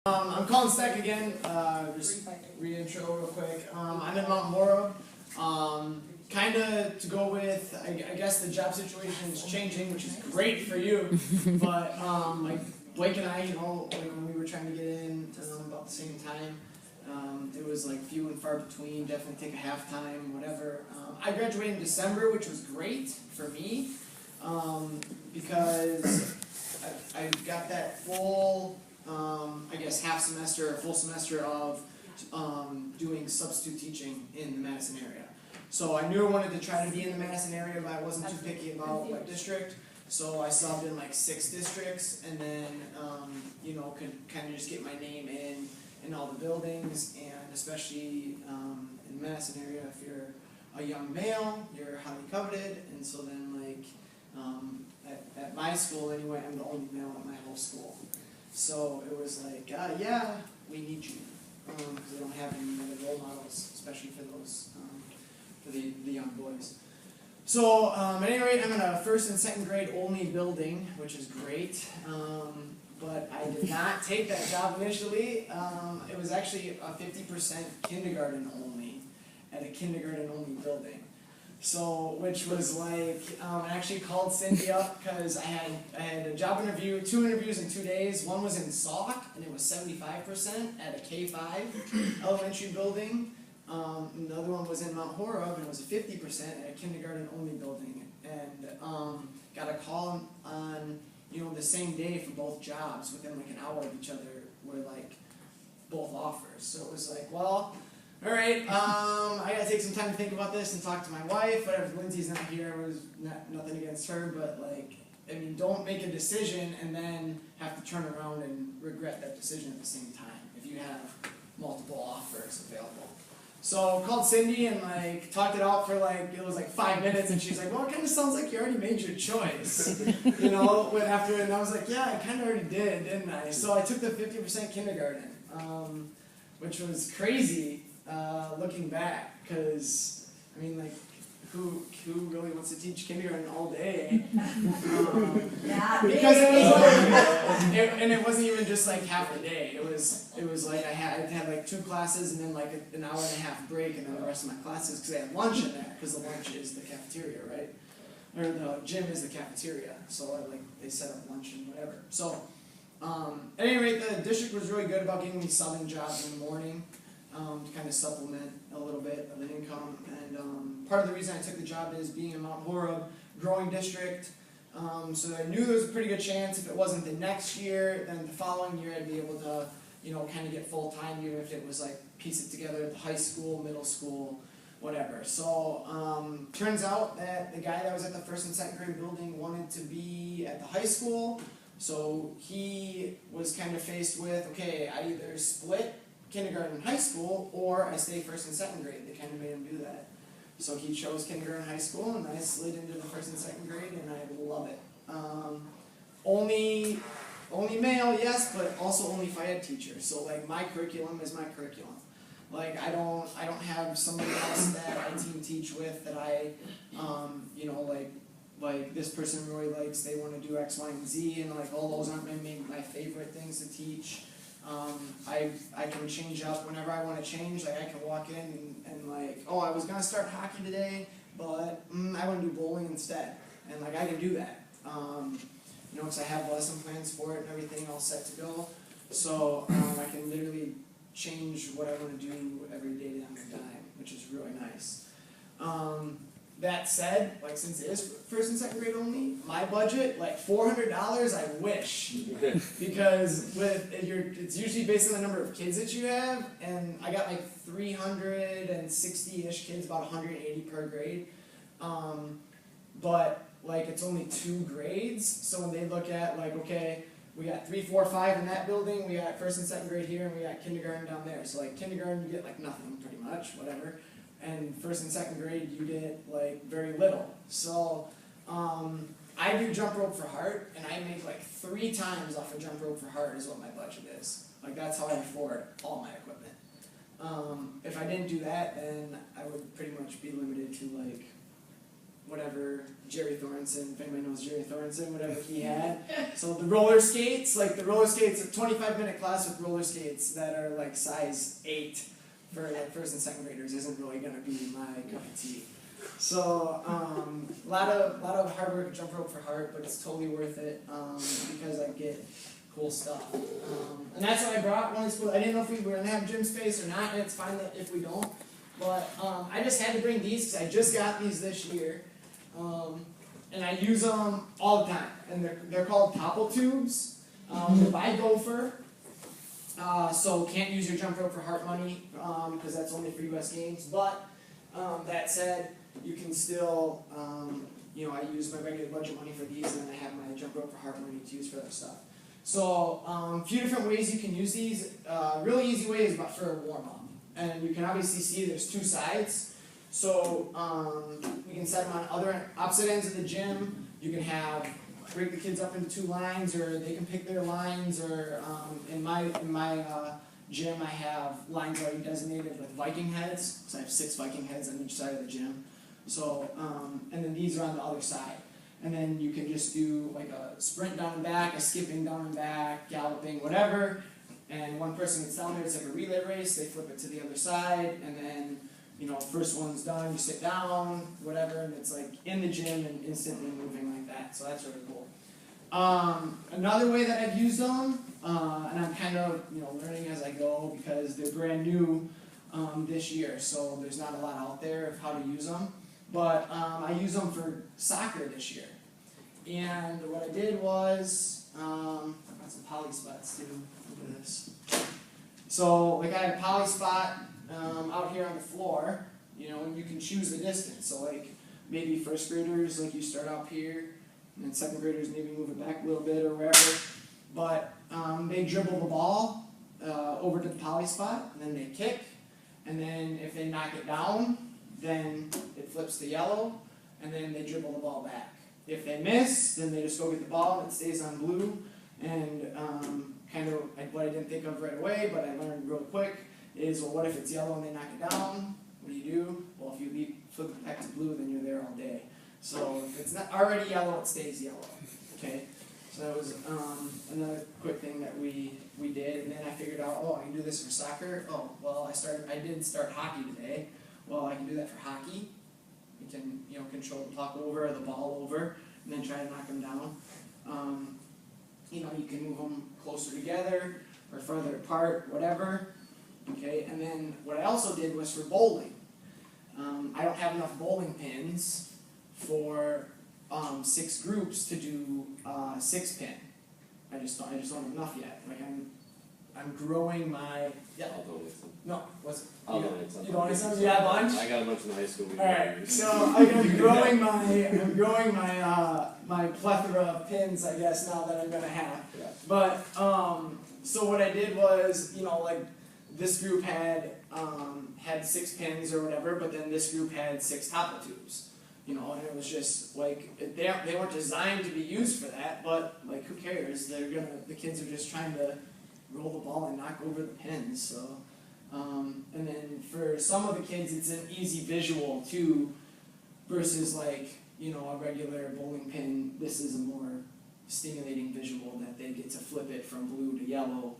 I'm Cullen Steck again. Just re-intro real quick. I'm in Mount Horeb. Kind of to go with, I guess the job situation is changing, which is great for you. But like Blake and I, like when we were trying to get in about the same time, it was like few and far between. Definitely take a half time, whatever. I graduated in December, which was great for me because I got that full. I guess half semester or full semester of doing substitute teaching in the Madison area. So I knew I wanted to try to be in the Madison area, but I wasn't too picky about what district. So I subbed in like 6 districts, and then could kind of just get my name in all the buildings, and especially in the Madison area, if you're a young male, you're highly coveted, and so then like at my school anyway, I'm the only male at my whole school. So it was like, yeah, we need you, because they don't have any other role models, especially for those, for the young boys. So at any rate, I'm in a 1st and 2nd grade only building, which is great, but I did not take that job initially. It was actually a 50% kindergarten only, at a kindergarten only building. So, which was like, I actually called Cindy up because I had a job interview, 2 interviews in 2 days. One was in Sauk, and it was 75% at a K-5 elementary building. And the other one was in Mount Horeb, and it was 50% at a kindergarten-only building. And got a call on, the same day for both jobs. Within like an hour of each other were like both offers. So it was like, well, all right, I gotta take some time to think about this and talk to my wife. Whatever, Lindsay's not here, it was nothing against her, but like, I mean, don't make a decision and then have to turn around and regret that decision at the same time if you have multiple offers available. So I called Cindy and like talked it out for like, it was like 5 minutes, and she's like, well, it kind of sounds like you already made your choice, after it, and I was like, yeah, I kind of already did, didn't I? So I took the 50% kindergarten, which was crazy. Looking back, because I mean, like, who really wants to teach kindergarten all day? Because it was like, and it wasn't even just like half a day. It was like I had like 2 classes and then like an hour and a half break, and then the rest of my classes because I had lunch in there, because the lunch is the cafeteria, right? Or the gym is the cafeteria. So they set up lunch and whatever. So at any rate, the district was really good about giving me subbing jobs in the morning. To kind of supplement a little bit of an income, and part of the reason I took the job is being in Mount Horeb, growing district, so I knew there was a pretty good chance if it wasn't the next year, then the following year I'd be able to, kind of get full-time, even if it was like piece it together at the high school, middle school, whatever. So turns out that the guy that was at the 1st and 2nd grade building wanted to be at the high school, so he was kind of faced with, okay, I either split kindergarten and high school, or I stay 1st and 2nd grade. They kind of made him do that. So he chose kindergarten and high school, and I slid into the 1st and 2nd grade, and I love it. Only male, yes, but also only Phi-Ed teacher. So like my curriculum is my curriculum. Like I don't have somebody else that I teach with that I, like this person really likes, they want to do X, Y, and Z, and like all those aren't my favorite things to teach. I can change up whenever I want to change. Like I can walk in and like, oh, I was gonna start hockey today, but I want to do bowling instead, and like I can do that. Because I have lesson plans for it and everything all set to go. So I can literally change what I want to do every day down the dime, which is really nice. That said, like since it is 1st and 2nd grade only, my budget, like $400, I wish. Because it's usually based on the number of kids that you have, and I got like 360-ish kids, about 180 per grade. But like it's only 2 grades, so when they look at like, okay, we got 3, 4, 5 in that building, we got 1st and 2nd grade here, and we got kindergarten down there. So like kindergarten, you get like nothing pretty much, whatever. And 1st and 2nd grade, you get like very little. So I do jump rope for heart, and I make like 3 times off of jump rope for heart is what my budget is. Like that's how I afford all my equipment. If I didn't do that, then I would pretty much be limited to like, whatever Jerry Thornton, if anybody knows Jerry Thornton, whatever he had. So the roller skates, a 25-minute class with roller skates that are like size 8 for like first and second graders isn't really going to be my cup of tea. So a lot of hard work, jump rope for heart, but it's totally worth it because I get cool stuff. And that's what I brought one of these. I didn't know if we were going to have gym space or not, and it's fine that if we don't. But I just had to bring these because I just got these this year. And I use them all the time. And they're called topple tubes. They're by Gopher. So can't use your jump rope for heart money because that's only for US games. But that said, you can still, I use my regular budget money for these, and then I have my jump rope for heart money to use for other stuff. So a few different ways you can use these. Really easy way is about for a warm-up. And you can obviously see there's 2 sides. So you can set them on opposite ends of the gym. You can break the kids up into 2 lines, or they can pick their lines. Or in my gym, I have lines already designated with Viking heads. So I have 6 Viking heads on each side of the gym. So and then these are on the other side. And then you can just do like a sprint down and back, a skipping down and back, galloping, whatever. And one person gets down there, it's like a relay race, they flip it to the other side, and then, first one's done, you sit down, whatever, and it's like in the gym and instantly moving like that, so that's really cool. Another way that I've used them, and I'm kind of, learning as I go because they're brand new this year, so there's not a lot out there of how to use them, but I use them for soccer this year. And what I did was, I got some poly spots too. Look at this. So, like I had a poly spot out here on the floor, and you can choose the distance. So, like maybe first graders, like you start up here, and then second graders maybe move it back a little bit or wherever. But they dribble the ball over to the poly spot, and then they kick, and then if they knock it down, then it flips to yellow, and then they dribble the ball back. If they miss, then they just go get the ball and it stays on blue. And kind of what I didn't think of right away, but I learned real quick, is, well, what if it's yellow and they knock it down? What do? Well, if you flip it back to blue, then you're there all day. So if it's not already yellow, it stays yellow. Okay? So that was another quick thing that we did. And then I figured out, I can do this for soccer. Oh, well, I did start hockey today. Well, I can do that for hockey. You can, control the puck over or the ball over, and then try to knock them down. You can move them closer together or further apart, whatever. Okay, and then what I also did was for bowling. I don't have enough bowling pins for 6 groups to do 6 pin. I just don't have enough yet. Like I'm growing my. Yeah. I'll donate some. No, what's it? I'll donate some. You donate some? You got a bunch? I got a bunch in high school. Alright, so I'm growing my plethora of pins, I guess, now that I'm gonna have. Yeah. But so what I did was, like this group had 6 pins or whatever, but then this group had 6 topple tubes. And it was just like they weren't designed to be used for that, but like who cares? The kids are just trying to roll the ball and knock over the pins. So and then for some of the kids it's an easy visual too, versus like, a regular bowling pin. This is a more stimulating visual that they get to flip it from blue to yellow,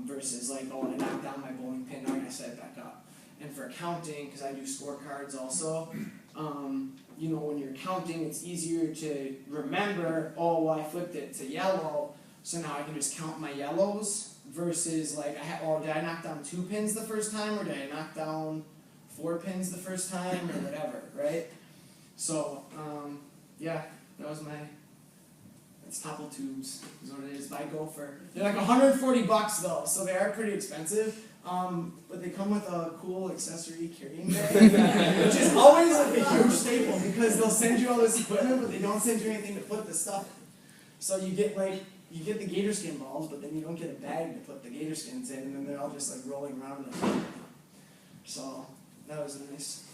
versus like, I knocked down my bowling pin, now I gotta set it back up. And for counting, because I do scorecards also, when you're counting, it's easier to remember, I flipped it to yellow, so now I can just count my yellows, versus like, did I knock down 2 pins the first time, or did I knock down 4 pins the first time, or whatever, right? So, it's topple tubes, is what it is, by Gopher. They're like $140 though, so they are pretty expensive. But they come with a cool accessory carrying bag, which is always like a huge staple because they'll send you all this equipment, but they don't send you anything to put the stuff in. So you get the gator skin balls, but then you don't get a bag to put the gator skins in, and then they're all just like rolling around. So that was nice.